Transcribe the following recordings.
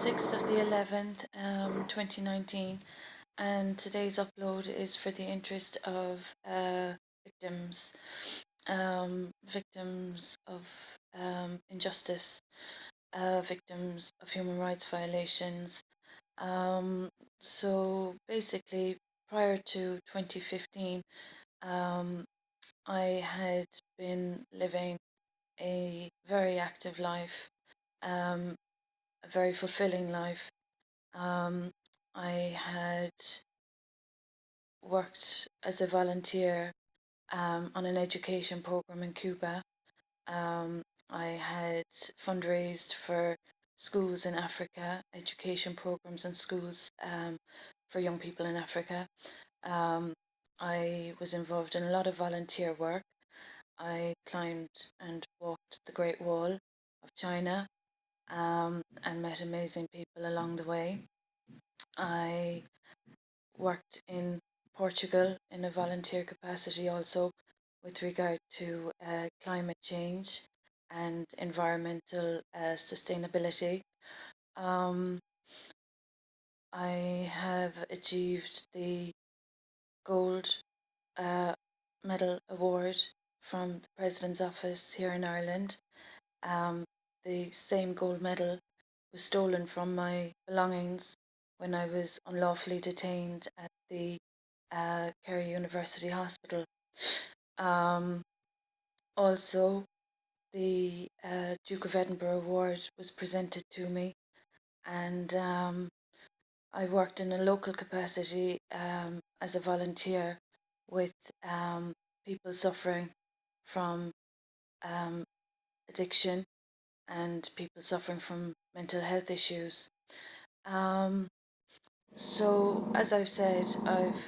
6th of the 11th, 2019, and today's upload is for the interest of victims, victims of injustice, victims of human rights violations. Um, so basically, prior to 2015, um, I had been living a very active life, um, a very fulfilling life. Um, I had worked as a volunteer on an education program in Cuba. Um, I had fundraised for schools in Africa, education programs and schools for young people in Africa. Um, I was involved in a lot of volunteer work. I climbed and walked the Great Wall of China and met amazing people along the way. I worked in Portugal in a volunteer capacity also with regard to climate change and environmental sustainability. Um, I have achieved the gold uh, medal award from the President's office here in Ireland. Um, the same gold medal was stolen from my belongings when I was unlawfully detained at the Kerry University Hospital. Um, Also, the Duke of Edinburgh Award was presented to me, and I worked in a local capacity as a volunteer with people suffering from um, addiction and people suffering from mental health issues. Um, so, as I've said, I've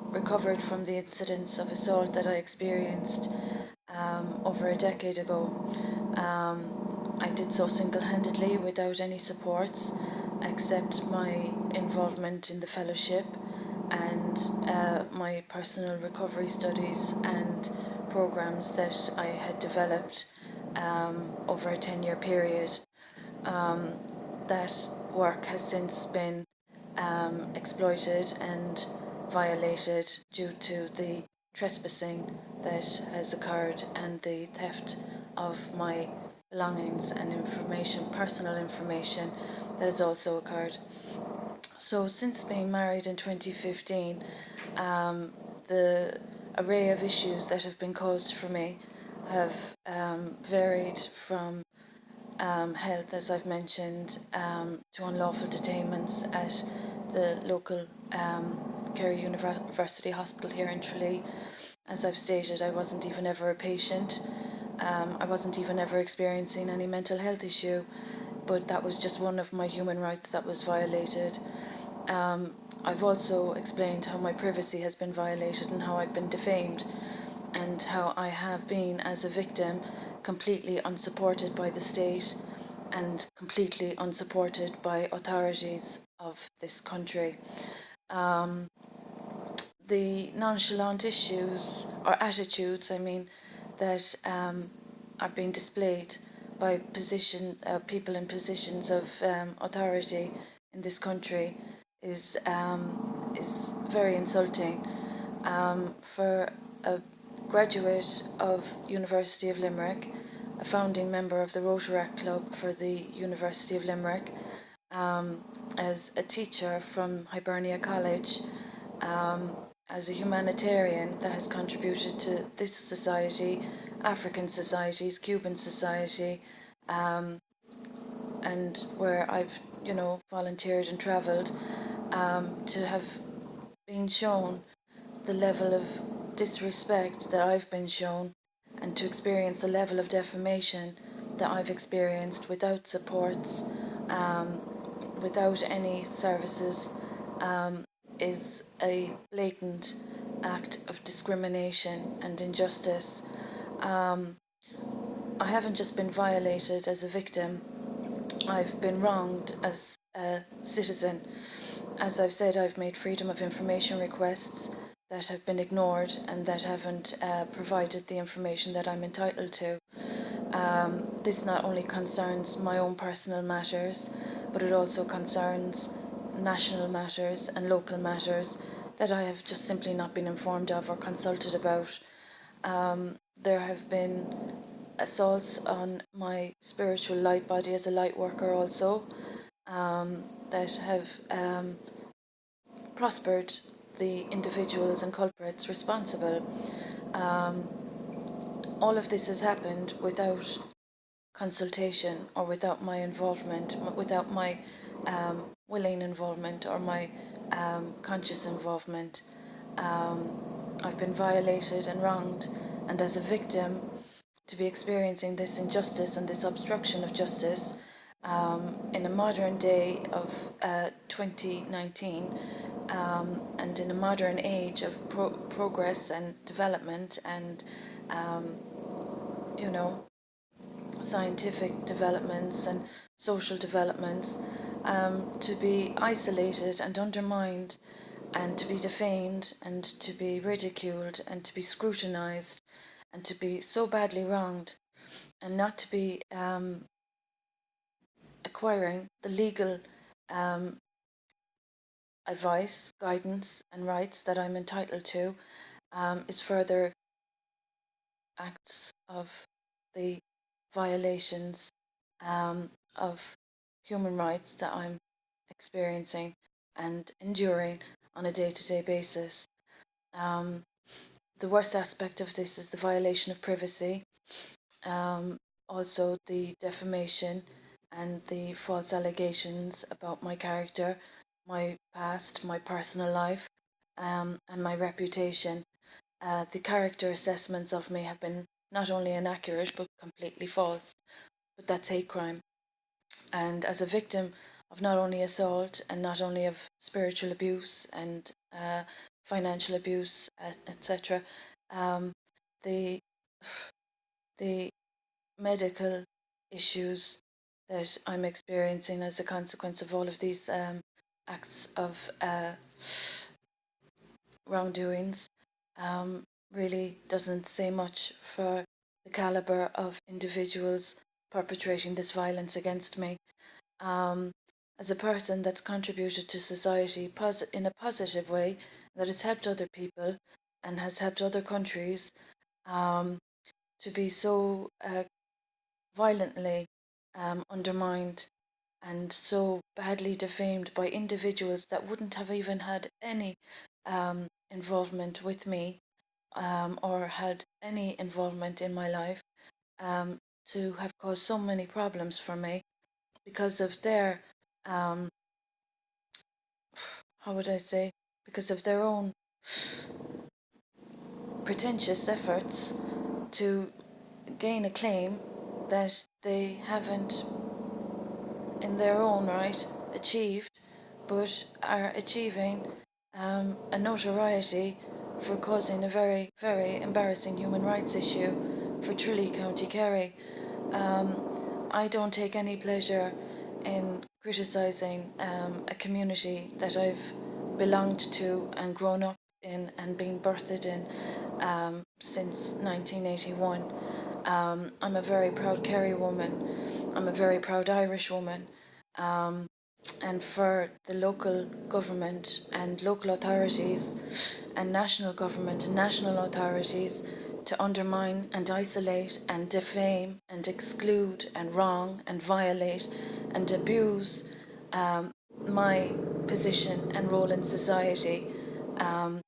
recovered from the incidents of assault that I experienced over a decade ago. I did so single handedly without any supports except my involvement in the fellowship and my personal recovery studies and programs that I had developed over a 10-year period. Um, that work has since been exploited and violated due to the trespassing that has occurred and the theft of my belongings and information, personal information, that has also occurred. So, since being married in 2015, the array of issues that have been caused for me have varied from health, as I've mentioned, to unlawful detainments at the local Kerry University Hospital here in Tralee. As I've stated, I wasn't even ever a patient. I wasn't even ever experiencing any mental health issue, but that was just one of my human rights that was violated. I've also explained how my privacy has been violated and how I've been defamed, and how I have been, as a victim, completely unsupported by the state and completely unsupported by authorities of this country. Um, the nonchalant issues or attitudes, I mean, that are being displayed by people in positions of authority in this country is very insulting. For a graduate of University of Limerick, a founding member of the Rotaract Club for the University of Limerick, um, as a teacher from Hibernia College, um, as a humanitarian that has contributed to this society, African societies, Cuban society, um, and where I've, volunteered and travelled, to have been shown the level of disrespect that I've been shown and to experience the level of defamation that I've experienced without supports, um, without any services, is a blatant act of discrimination and injustice. Um, I haven't just been violated as a victim, I've been wronged as a citizen. As I've said, I've made freedom of information requests that have been ignored and that haven't provided the information that I'm entitled to. This not only concerns my own personal matters, but it also concerns national matters and local matters that I have just simply not been informed of or consulted about. There have been assaults on my spiritual light body as a light worker also, that have prospered the individuals and culprits responsible. Um, all of this has happened without consultation or without my involvement, without my willing involvement or my conscious involvement. I've been violated and wronged, and as a victim, to be experiencing this injustice and this obstruction of justice in a modern day of 2019, and in a modern age of progress and development and um, you know, scientific developments and social developments, to be isolated and undermined and to be defamed and to be ridiculed and to be scrutinized and to be so badly wronged and not to be acquiring the legal um, advice, guidance, and rights that I'm entitled to, is further acts of the violations of human rights that I'm experiencing and enduring on a day-to-day basis. Um, the worst aspect of this is the violation of privacy, also the defamation and the false allegations about my character, my past, my personal life, and my reputation. The character assessments of me have been not only inaccurate but completely false. But that's hate crime. And as a victim of not only assault and not only of spiritual abuse and financial abuse, etc., um, the the medical issues that I'm experiencing as a consequence of all of these acts of wrongdoings um, really doesn't say much for the caliber of individuals perpetrating this violence against me. Um, as a person that's contributed to society in a positive way, that has helped other people and has helped other countries, um, to be so violently undermined and so badly defamed by individuals that wouldn't have even had any involvement with me, or had involvement in my life, to have caused so many problems for me because of their, um, how would I say, because of their own pretentious efforts to gain a claim that they haven't in their own right achieved, but are achieving a notoriety for causing a very, very embarrassing human rights issue for Tralee, County Kerry. I don't take any pleasure in criticising a community that I've belonged to and grown up in and been birthed in since 1981. I'm a very proud Kerry woman. I'm a very proud Irish woman. Um, and for the local government and local authorities and national government and national authorities to undermine and isolate and defame and exclude and wrong and violate and abuse um, my position and role in society, um,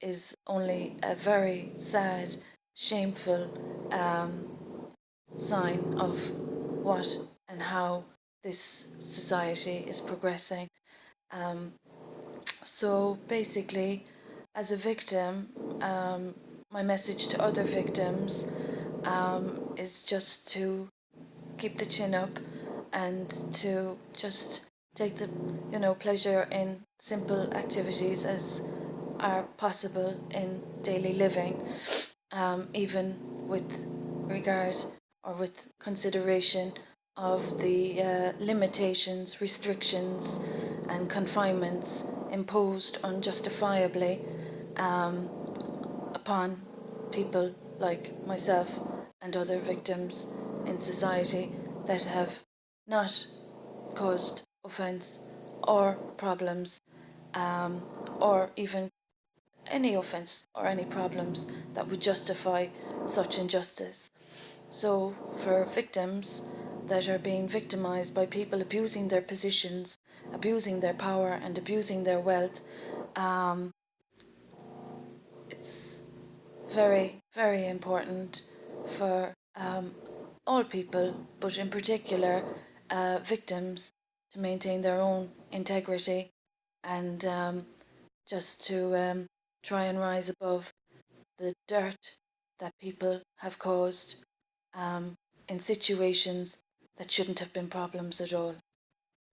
is only a very sad, shameful sign of what and how this society is progressing. Um, so basically, as a victim, my message to other victims is just to keep the chin up and to just take the pleasure in simple activities as are possible in daily living, even with regard or with consideration of the limitations, restrictions, and confinements imposed unjustifiably um, upon people like myself and other victims in society that have not caused offence or problems, or even any offence or any problems that would justify such injustice. So, for victims that are being victimized by people abusing their positions, abusing their power, and abusing their wealth, um, it's very, very important for all people, but in particular victims, to maintain their own integrity and just to try and rise above the dirt that people have caused um, in situations that shouldn't have been problems at all.